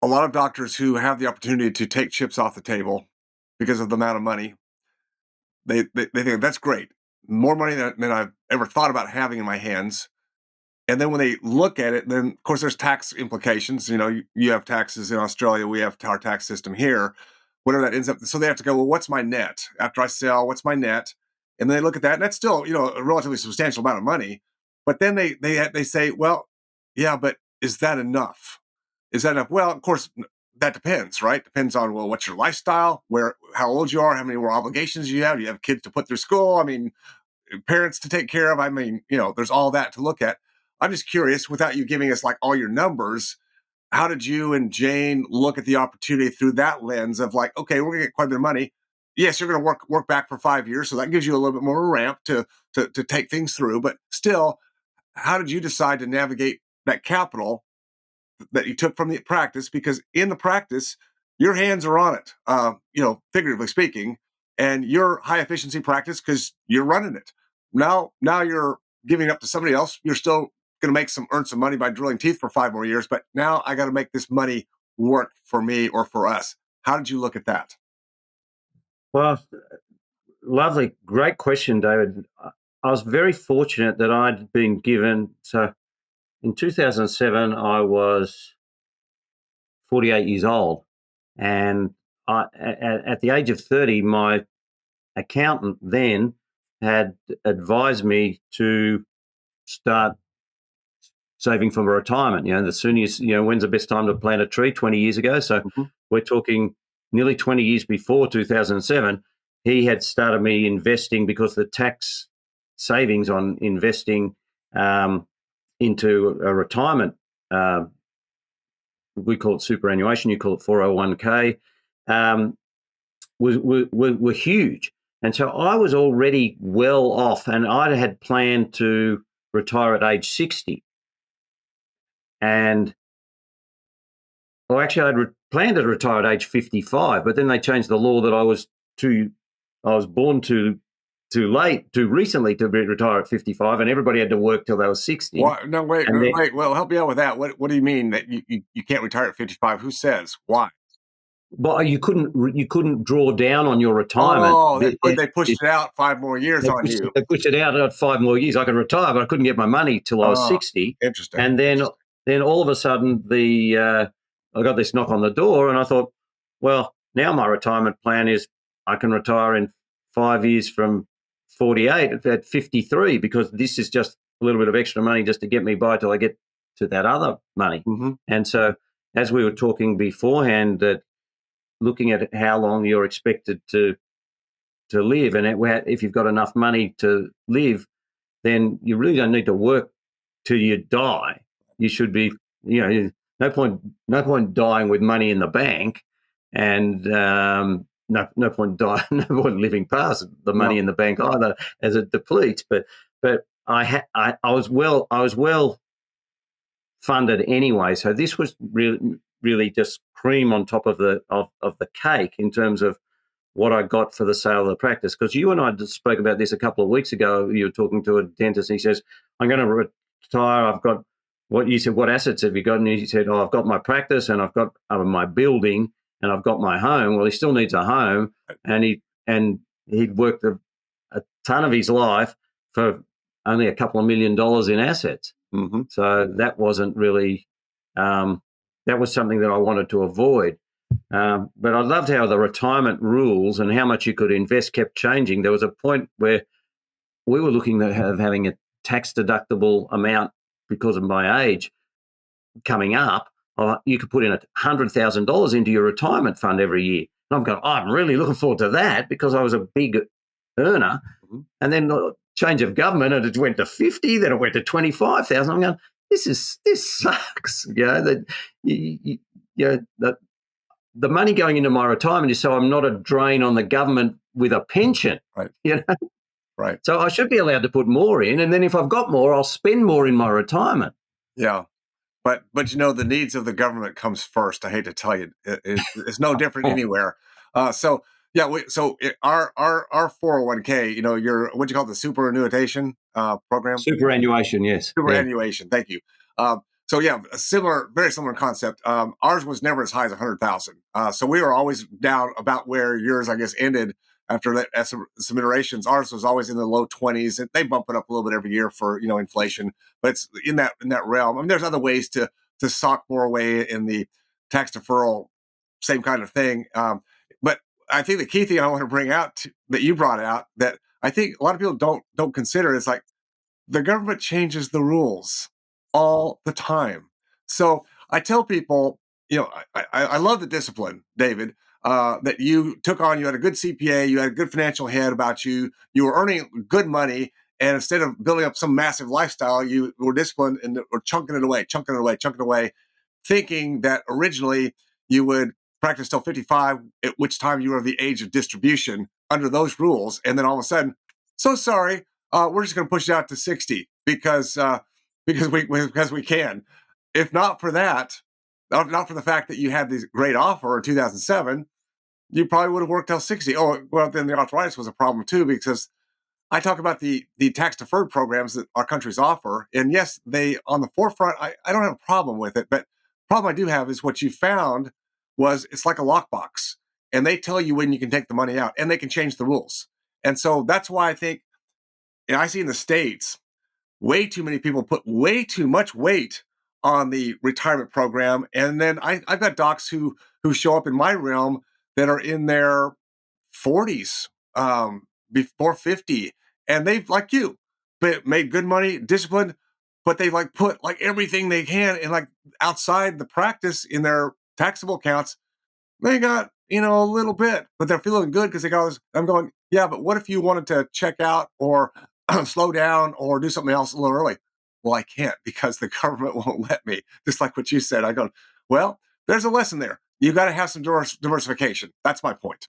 a lot of doctors who have the opportunity to take chips off the table because of the amount of money, they think that's great. More money than I've ever thought about having in my hands. And then when they look at it, then of course there's tax implications. You have taxes in Australia, we have our tax system here, whatever that ends up. So they have to go, well, what's my net after I sell? What's my net? And then they look at that, and that's still a relatively substantial amount of money. But then they say, well, yeah, but is that enough? Is that enough? Well, of course, that depends, right? Depends on, well, what's your lifestyle, how old you are, how many more obligations you have. Do you have kids to put through school? I mean, parents to take care of. I mean, there's all that to look at. I'm just curious, without you giving us like all your numbers, how did you and Jane look at the opportunity through that lens of like, okay, we're gonna get quite a bit of money. Yes, you're gonna work back for 5 years, so that gives you a little bit more of a ramp to take things through. But still, how did you decide to navigate that capital that you took from the practice? Because in the practice, your hands are on it, figuratively speaking, and you're high efficiency practice because you're running it. Now you're giving it up to somebody else. You're still going to earn some money by drilling teeth for 5 more years, but now I got to make this money work for me or for us. How did you look at that? Well, lovely, great question, David. I was very fortunate that I'd been given. So in 2007, I was 48 years old, and at the age of 30, my accountant then had advised me to start saving for retirement. The soonest, when's the best time to plant a tree? 20 years ago. So Mhm. we're talking nearly 20 years before 2007. He had started me investing because the tax savings on investing into a retirement, we call it superannuation, you call it 401k, um, were huge. And so I was already well off, and I had planned to retire at age 60. And well, actually, planned to retire at age 55, but then they changed the law that I was born too late, too recently to retire at 55, and everybody had to work till they were 60. Why? No, wait, And then, wait. Well, help me out with that. What do you mean that you can't retire at 55? Who says? Why? but you couldn't draw down on your retirement. Oh, they pushed it out 5 more years They on pushed, you. they pushed it out at 5 more years. I could retire, but I couldn't get my money till I was Oh, 60. interesting. And then all of a sudden, I got this knock on the door, and I thought, well, now my retirement plan is I can retire in 5 years from 48 at 53, because this is just a little bit of extra money just to get me by till I get to that other money. Mhm. And so, as we were talking beforehand, that looking at how long you're expected to live, and if you've got enough money to live, then you really don't need to work till you die. You should be, no point dying with money in the bank, and no point dying, no point living past the money No. in the bank either, as it depletes. But I was well funded anyway, so this was really just cream on top of the cake in terms of what I got for the sale of the practice. Because you and I just spoke about this a couple of weeks ago. You were talking to a dentist, and he says, I'm going to retire. I've got what you said, what assets have you got? And he said, oh, I've got my practice, and I've got my building, and I've got my home. Well, he still needs a home, and he'd worked a ton of his life for only a couple of $1 million in assets. Mhm. So that wasn't really, that was something that I wanted to avoid. But I loved how the retirement rules and how much you could invest kept changing. There was a point where we were looking at having a tax deductible amount because of my age coming up. You could put in $100,000 into your retirement fund every year. And I'm going, I'm really looking forward to that, because I was a big earner. Mhm. And then change of government, and it went to 50, then it went to 25,000. I'm going, this sucks. That the money going into my retirement is so I'm not a drain on the government with a pension. Right. You know, Right. so I should be allowed to put more in, and then if I've got more, I'll spend more in my retirement. Yeah. But the needs of the government comes first. I hate to tell you, it's no different anywhere. So yeah, our 401k, your what you call it, the superannuitation program. Superannuation, yes, yeah. Superannuation. Thank you. So yeah, a similar, very similar concept. Ours was never as high as 100,000. So we were always down about where yours, I guess, ended after that, some iterations. Ours was always in the low 20s, and they bump it up a little bit every year for inflation. But it's in that realm. I mean, there's other ways to sock more away in the tax deferral, same kind of thing. But I think the key thing I want to bring out that you brought out that I think a lot of people don't consider is like the government changes the rules all the time. So I tell people, I love the discipline, David, that you took on. You had a good CPA, you had a good financial head about you, you were earning good money. And instead of building up some massive lifestyle, you were disciplined and were chunking it away, chunking it away, chunking it away, thinking that originally you would practice till 55, at which time you were of the age of distribution under those rules. And then all of a sudden, so sorry, we're just going to push it out to 60 because we can. If not for that, not for the fact that you had this great offer in 2007, you probably would have worked till 60. Oh, well, then the arthritis was a problem too, because I talk about the tax deferred programs that our countries offer. And yes, they on the forefront, I don't have a problem with it. But the problem I do have is what you found was it's like a lockbox. And they tell you when you can take the money out and they can change the rules. And so that's why I think, and I see in the States, way too many people put way too much weight on the retirement program. And then I've got docs who show up in my realm that are in their 40s, before 50, and they've like you, but made good money, disciplined, but they like put like everything they can and like outside the practice in their taxable accounts they got, a little bit, but they're feeling good because they got this. I'm going, yeah, but what if you wanted to check out or slow down or do something else a little early? Well, I can't because the government won't let me. Just like what you said. I go, well, there's a lesson there. You got to have some diversification. That's my point.